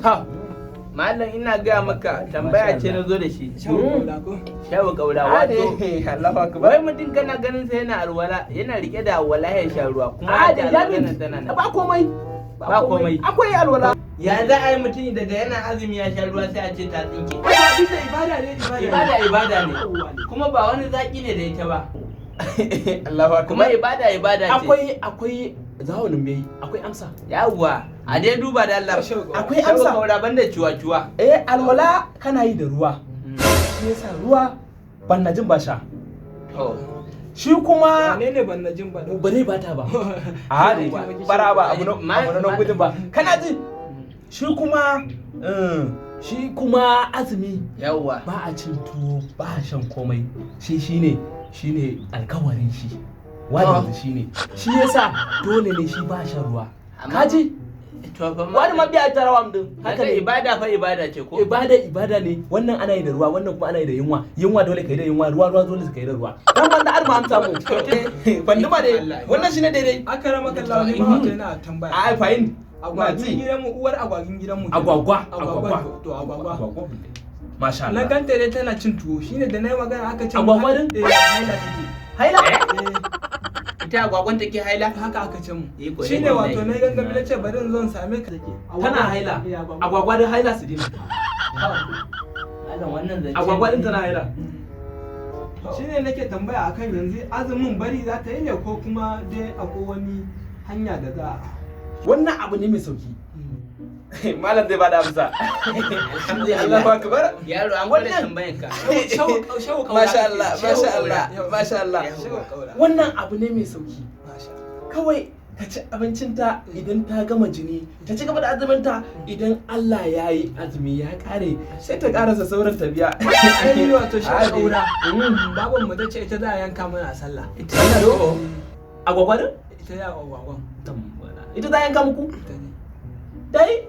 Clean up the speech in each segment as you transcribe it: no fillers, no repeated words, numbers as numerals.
Ha, Malam ina gaya maka tambaya ce na zo da shi. Shawo kaura wato. Allahu akbar. Wai mutum kana ganin sa yana alwala, yana rike da alwala ya sha ruwa kuma A da da alwala tana nan. ba komai. Ba komai. Akwai alwala. Ya za a yi mutum daga yana azumi ya sha ruwa sai a ce ta tsinke. Duk da ibada ne Ibada ne. Kuma ba wani zaki ne da ita ba. Allahu akbar. Kuma ibada ce. Akwai zawunin mai akwai amsa. Yawwa, a dai duba da Allah. Akwai amsa. Kaura banda ciwa-ciwa. Alwala kana yi da ruwa. Shi yasa ruwa ban na jin ba sha. Shi kuma ne ban na jin ba ba zai bata ba. A ne bara ba abu na gudun ba. Kana ji? Shi kuma azumi Yawwa. ba a cin tuwo ba a shan komai. Shine alkawarin shi. Wani shine. Shi yasa dole ne shi ba shan ruwa. Kaji? Wani mabiya ta rawa din. Haka ne ibada fa ibada ce ko? Ibada ne. Wannan ana yi da ruwa, wannan kuma ana yi da yunwa. Yunwa dole kai da yunwa, ruwa dole kai da ruwa. Dan banda arma amsa mu. Banduma dai. Wannan shine daidai. Aka rama kallahu ne ma wato yana tambaya. Ai fahim. Agwagin gidanmu uwar agwagin gidanmu. Agwagwa. To agwagwa. Masha Na Allah. ganta dai tana cin tuwo shine da nayi magana aka ce Agwagwa din? haila take. Haila? Ita agwagwan take haila? Haka aka ce mu. Iko ne. Shine wato na gangami na ce bari in zo in same ka take. Tana haila. Agwagwa din haila su dina. Allah wannan zance. Agwagwa din tana haila. Shine nake tambaya akan yanzu azumin bari za ta yi ne ko kuma dai akwai wani hanya da za a Wannan abu ne mai sauki. Malam zai bada amsa. Allahu akbar. Yaro an gwada tambayan ka. Masha Allah. Wannan abu ne mai sauki. Kawai ta ci abincinta idan ta gama jini, ta ci gaba da azuminta idan Allah ya yi azumi ya kare sai ta karasa sauran ta biya. ai wato shi kaura babban mu tace ita za a yanka mana a sallah Ita do agwagwa din? ita ya gwagwan Ita za yanka muku? Dai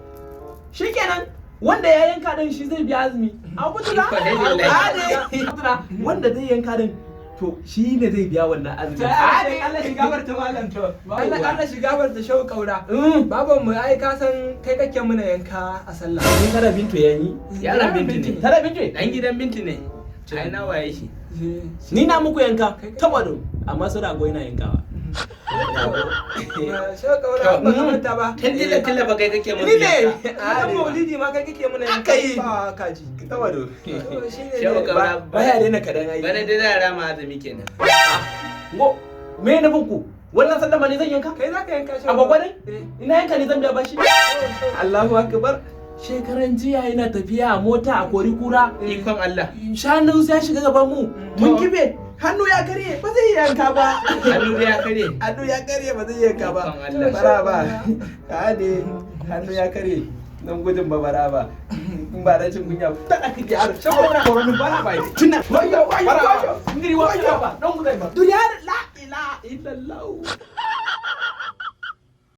shikenan wanda ya yanka din shi zai biya azumi. Abu tula. Wanda zai yanka din to shi ne zai biya wannan azumi. Allah shi gafarta malam to Allah shi gafarta shau kaura baban mu ai ka san kai kake muna yanka a sallah Ni kada bintu yayi. Yaron binti ne. Tara bintu. Dan gidan binti ne. Ai na waye shi. Ni na muku yanka tabado amma su da goyi na yankawa. shau kaura ba ka manta ba Tilla ba kai kake mun. Ni ne. kan maulidi ma kai kake muna yanka Aka yi. ba kaji Tabado. Shawo kaura Baya daina kadan ai. Bana dai za rama azumi kenan. Ngo me na buku? Wannan sallama ne zan yanka? kai za ka yanka shau Agwagwa ne? Ina yanka ne zan biya bashi. Allahu akbar. Shekaran jiya yana tafiya a mota a kori kura. Ikon Allah. Shanu ya shiga gaban mu. Mun kibe. Hannu ya karye ba zai yanka ba. Hannu ya kare. Hannu ya karye ba zai yanka ba. Ikon Allah. Bara ba. Kade hannu ya karye. Nan gudun ba bara ba. In ba da cin kunya ta aka ji har shawara koronin bara ba. Tunna. Wayo. Ngiri wa ba. Don gudai ba. Duniya la ilaha illallah.